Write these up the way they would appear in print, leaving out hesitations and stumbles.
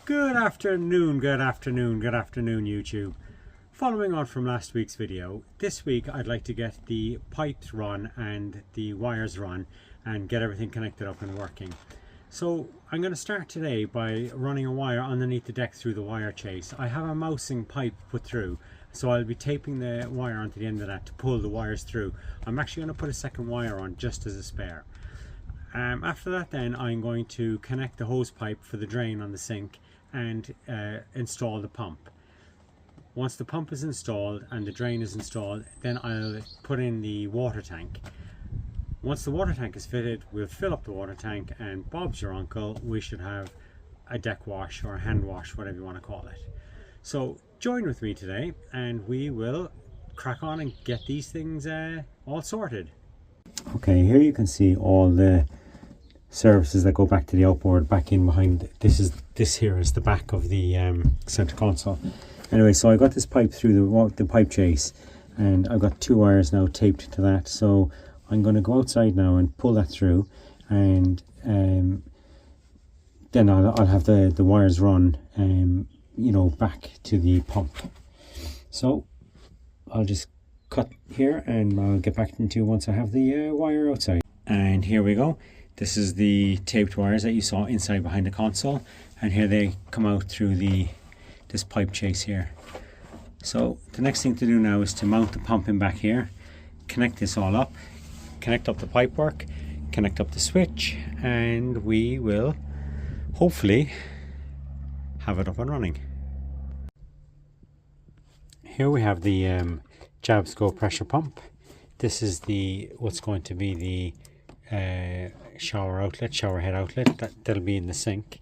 Good afternoon YouTube. Following on from last week's video, this week I'd like to get the pipes run and the wires run and get everything connected up and working. So I'm going to start today by running a wire underneath the deck through the wire chase. I have a mousing pipe put through, so I'll be taping the wire onto the end of that to pull the wires through. I'm actually going to put a second wire on just as a spare. After that then I'm going to connect the hose pipe for the drain on the sink and install the pump. Once the pump is installed and the drain is installed, then I'll put in the water tank. Once the water tank is fitted, we'll fill up the water tank and Bob's your uncle, we should have a deck wash or a hand wash, whatever you want to call it. So join with me today and we will crack on and get these things all sorted. Okay, here you can see all the services that go back to the outboard, back in behind. This here is the back of the center console. Anyway, so I got this pipe through the pipe chase and I've got two wires now taped to that, so I'm going to go outside now and pull that through, and then I'll have the wires run you know, back to the pump. So I'll just cut here and I'll get back into you once I have the wire outside. And here we go. This is the taped wires that you saw inside behind the console, and here they come out through this pipe chase here. So the next thing to do now is to mount the pump in back here, connect this all up, connect up the pipework, connect up the switch, and we will hopefully have it up and running. Here we have the Jabsco pressure pump. This is what's going to be the shower head outlet that'll be in the sink,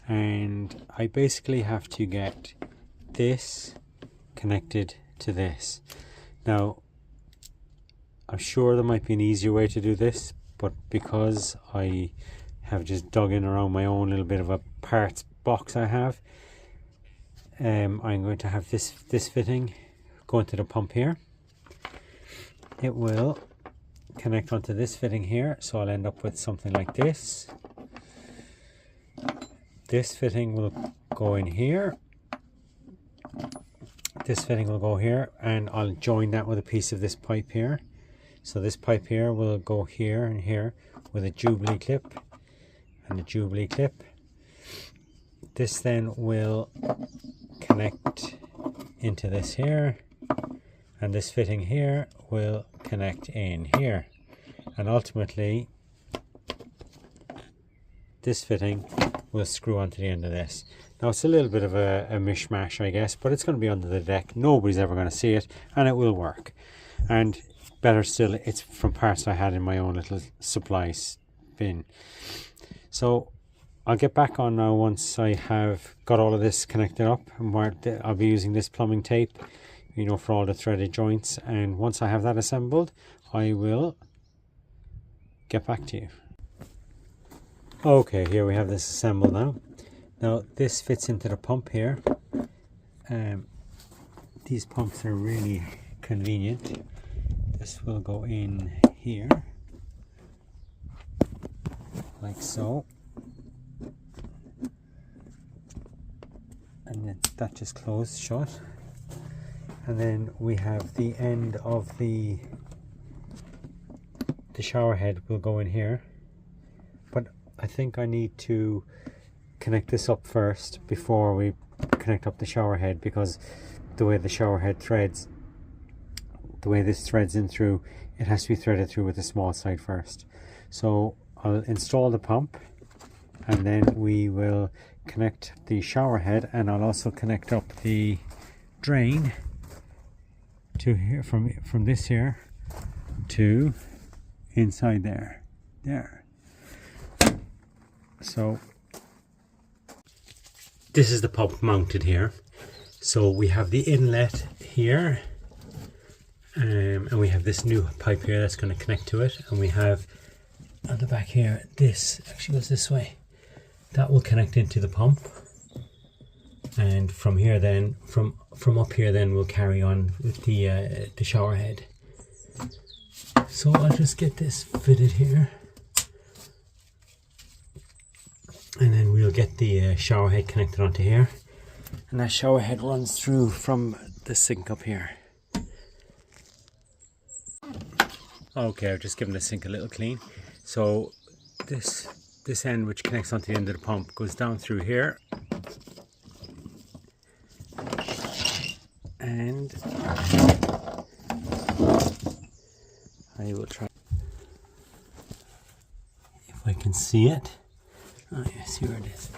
and I basically have to get this connected to this. Now I'm sure there might be an easier way to do this, but because I have just dug in around my own little bit of a parts box I have, I'm going to have this fitting go into the pump here. It will connect onto this fitting here, so I'll end up with something like this. This fitting will go in here, this fitting will go here, and I'll join that with a piece of this pipe here. So this pipe here will go here and here with a Jubilee clip and a Jubilee clip. This then will connect into this here, and this fitting here will connect in here, and ultimately this fitting will screw onto the end of this. Now it's a little bit of a mishmash, I guess, but it's going to be under the deck. Nobody's ever going to see it, and it will work. And better still, it's from parts I had in my own little supplies bin. So I'll get back on now once I have got all of this connected up, and I'll be using this plumbing tape, you know, for all the threaded joints, and once I have that assembled I will get back to you. Okay, here we have this assembled now. Now this fits into the pump here. These pumps are really convenient. This will go in here like so, and then that just closed shut. And then we have the end of the shower head will go in here, but I think I need to connect this up first before we connect up the shower head, because the way the shower head threads, the way this threads in through, it has to be threaded through with the small side first. So I'll install the pump and then we will connect the shower head, and I'll also connect up the drain to here, from this here to inside there. So this is the pump mounted here. So we have the inlet here, and we have this new pipe here that's going to connect to it, and we have at the back here, this actually goes this way, that will connect into the pump, and from here then, from up here then we'll carry on with the shower head. So I'll just get this fitted here, and then we'll get the shower head connected onto here, and that shower head runs through from the sink up here. Okay, I've just given the sink a little clean. So this end, which connects onto the end of the pump, goes down through here, and I will try if I can see it. Oh yeah, I see where it is.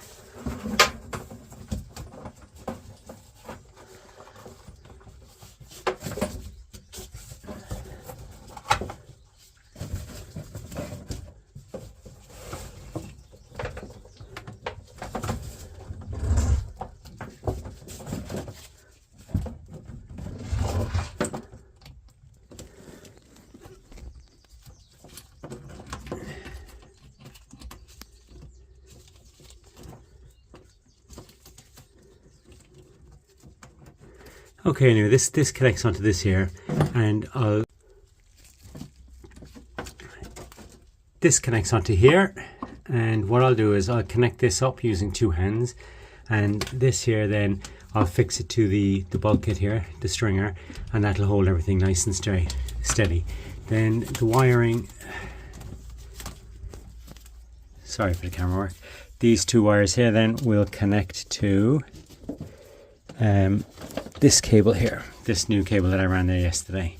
Okay, anyway, this connects onto this here, and this connects onto here, and what I'll do is I'll connect this up using two hands, and this here then I'll fix it to the bulkhead here, the stringer, and that'll hold everything nice and steady. Then the wiring, sorry for the camera work, these two wires here then will connect to this cable here, this new cable that I ran there yesterday.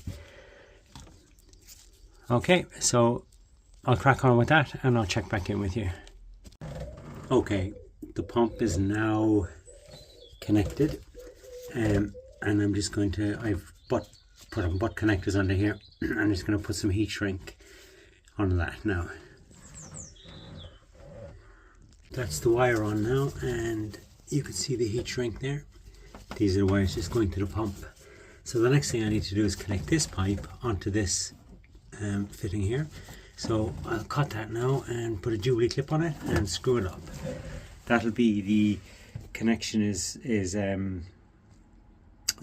Okay, so I'll crack on with that and I'll check back in with you. Okay, the pump is now connected, and I'm just going to, I've put on butt connectors under here. I'm just going to put some heat shrink on that now. That's the wire on now, and you can see the heat shrink there. These are the wires just going to the pump. So the next thing I need to do is connect this pipe onto this fitting here. So I'll cut that now and put a Jubilee clip on it and screw it up. That'll be the connection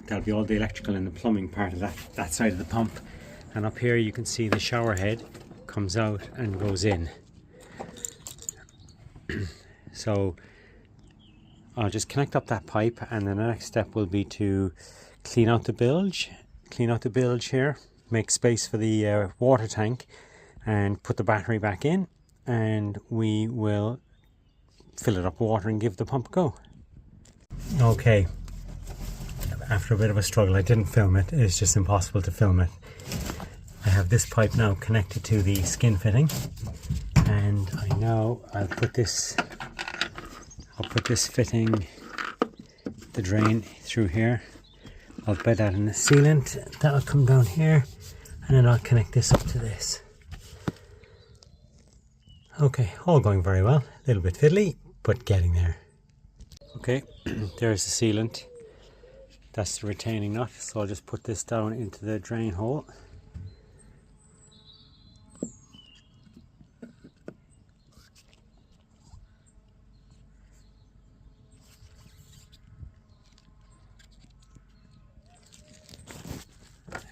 that'll be all the electrical and the plumbing part of that side of the pump. And up here you can see the shower head comes out and goes in. So I'll just connect up that pipe, and then the next step will be to clean out the bilge here, make space for the water tank, and put the battery back in, and we will fill it up with water and give the pump a go. Okay, after a bit of a struggle, I didn't film it. It's just impossible to film it. I have this pipe now connected to the skin fitting, and I'll put this fitting, the drain through here. I'll bed that in the sealant. That'll come down here, and then I'll connect this up to this. Okay, all going very well. A little bit fiddly, but getting there. Okay, there's the sealant. That's the retaining nut. So I'll just put this down into the drain hole.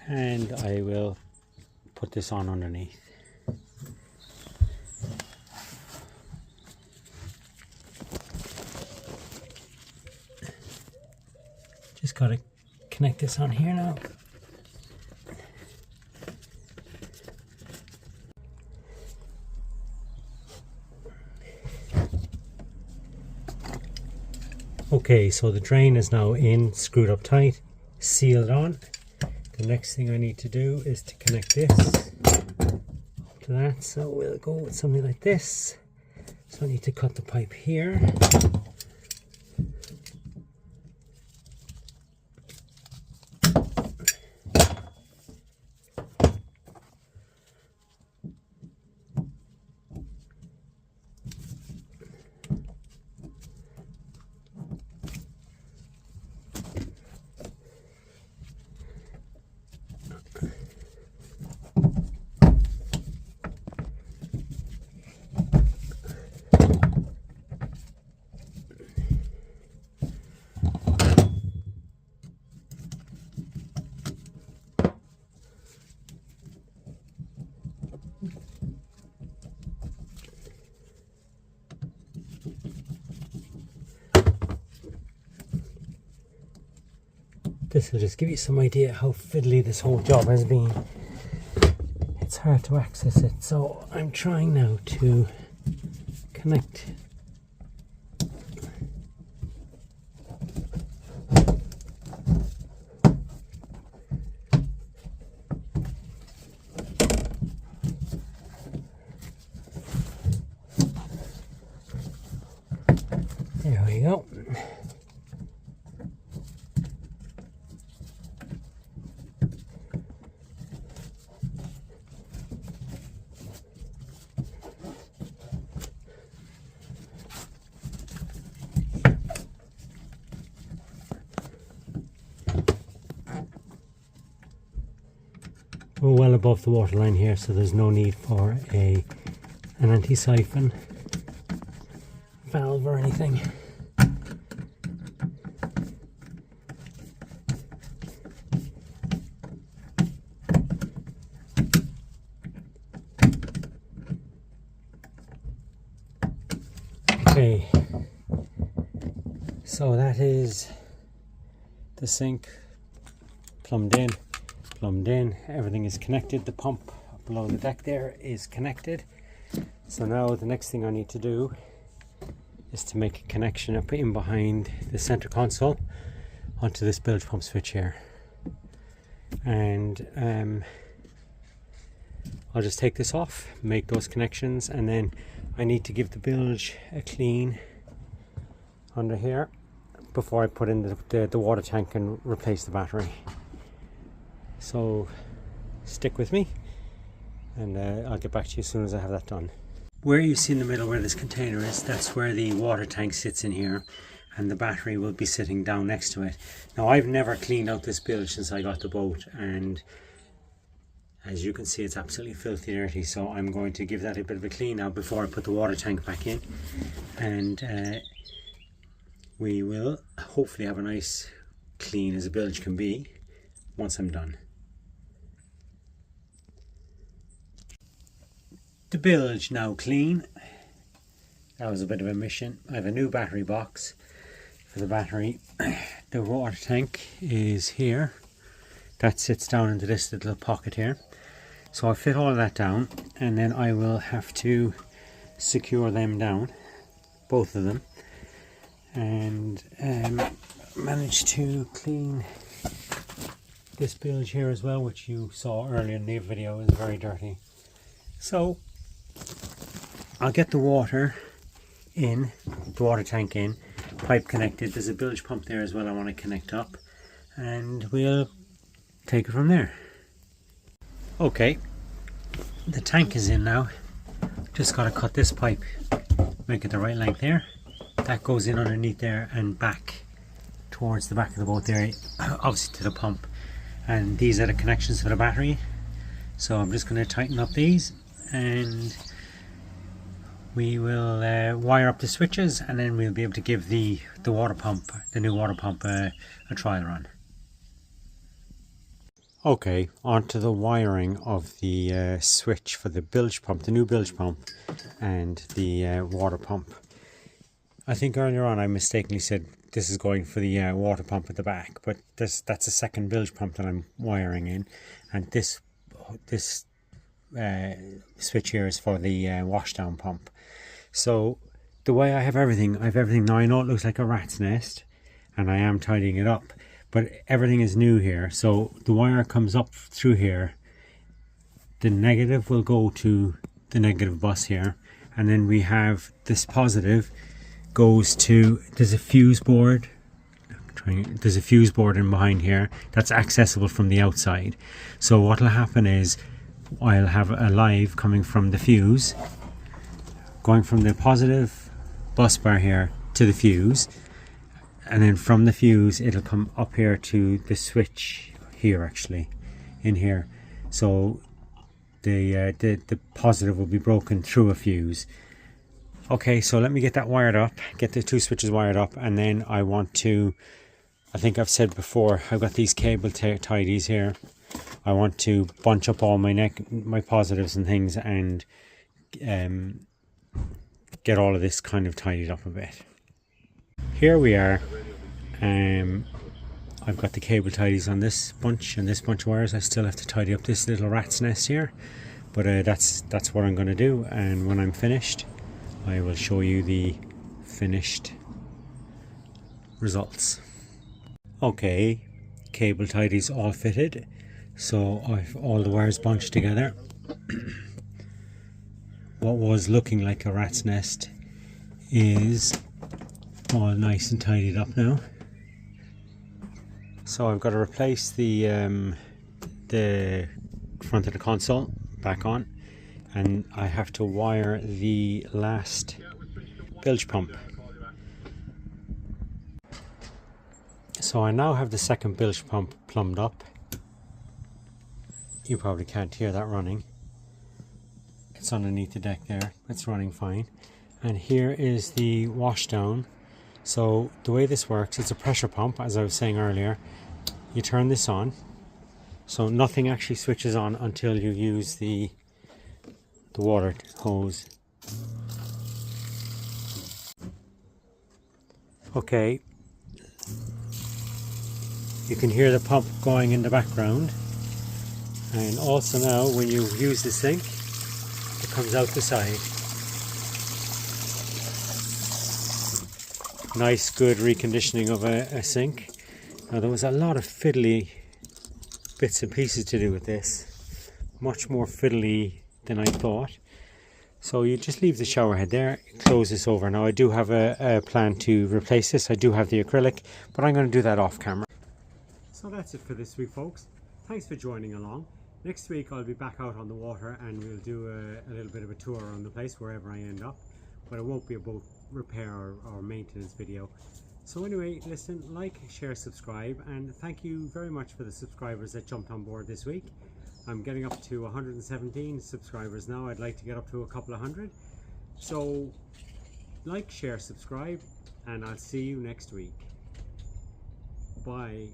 And I will put this on underneath. Just got to connect this on here now. Okay, so the drain is now in, screwed up tight, sealed on. The next thing I need to do is to connect this to that, so we'll go with something like this. So I need to cut the pipe here. this will just give you some idea how fiddly this whole job has been. It's hard to access it, so I'm trying now to connect. There we go. We're well above the water line here, so there's no need for an anti-siphon valve or anything. Okay, so that is the sink plumbed in. Everything is connected. The pump below the deck there is connected. So now the next thing I need to do is to make a connection up in behind the center console onto this bilge pump switch here. And I'll just take this off, make those connections, and then I need to give the bilge a clean under here before I put in the water tank and replace the battery. So stick with me, and I'll get back to you as soon as I have that done. Where you see in the middle where this container is, that's where the water tank sits in here, and the battery will be sitting down next to it. Now, I've never cleaned out this bilge since I got the boat, and as you can see, it's absolutely filthy dirty, so I'm going to give that a bit of a clean now before I put the water tank back in, and we will hopefully have a nice clean as a bilge can be once I'm done. The bilge now clean. That was a bit of a mission. I have a new battery box for the battery. The water tank is here. That sits down into this little pocket here. So I fit all of that down, and then I will have to secure them down, both of them, and manage to clean this bilge here as well, which you saw earlier in the video is very dirty. So I'll get the water in, the water tank in, pipe connected. There's a bilge pump there as well I want to connect up, and we'll take it from there. Okay, the tank is in now. Just got to cut this pipe, make it the right length there. That goes in underneath there and back towards the back of the boat there, obviously to the pump. And these are the connections for the battery. So I'm just going to tighten up these, and we will wire up the switches, and then we'll be able to give the water pump, the new water pump, a trial run. Okay, onto the wiring of the switch for the bilge pump, the new bilge pump, and the water pump. I think earlier on I mistakenly said this is going for the water pump at the back, but that's a second bilge pump that I'm wiring in, and this switch here is for the washdown pump. So the way I have everything now. I know it looks like a rat's nest, and I am tidying it up, but everything is new here. So the wire comes up through here, the negative will go to the negative bus here, and then we have this positive goes to, there's a fuse board in behind here that's accessible from the outside. So what will happen is I'll have a live coming from the fuse, going from the positive bus bar here to the fuse, and then from the fuse it'll come up here to the switch here, actually in here. So the positive will be broken through a fuse. Okay, so let me get that wired up, get the two switches wired up, and then I want to, I think I've said before, I've got these cable tidies here. I want to bunch up all my positives and things, and get all of this kind of tidied up a bit. Here we are. I've got the cable tidies on this bunch and this bunch of wires. I still have to tidy up this little rat's nest here, but that's what I'm going to do, and when I'm finished I will show you the finished results. Okay, cable tidies all fitted, so I've all the wires bunched together. What was looking like a rat's nest is all nice and tidied up now. So I've got to replace the front of the console back on, and I have to wire the last bilge pump. So I now have the second bilge pump plumbed up. You probably can't hear that running. It's underneath the deck there. It's running fine. And here is the washdown. So the way this works, it's a pressure pump, as I was saying earlier. You turn this on, so nothing actually switches on until you use the water hose. Okay, you can hear the pump going in the background, and also now when you use the sink, it comes out the side. Nice good reconditioning of a sink. Now there was a lot of fiddly bits and pieces to do with this, much more fiddly than I thought. So you just leave the shower head there, close this over. Now I do have a plan to replace this. I do have the acrylic, but I'm going to do that off camera. So that's it for this week, folks. Thanks for joining along. Next week I'll be back out on the water and we'll do a little bit of a tour around the place wherever I end up, but it won't be a boat repair or maintenance video. So anyway, listen, like, share, subscribe, and thank you very much for the subscribers that jumped on board this week. I'm getting up to 117 subscribers now. I'd like to get up to a couple of hundred. So like, share, subscribe, and I'll see you next week. Bye.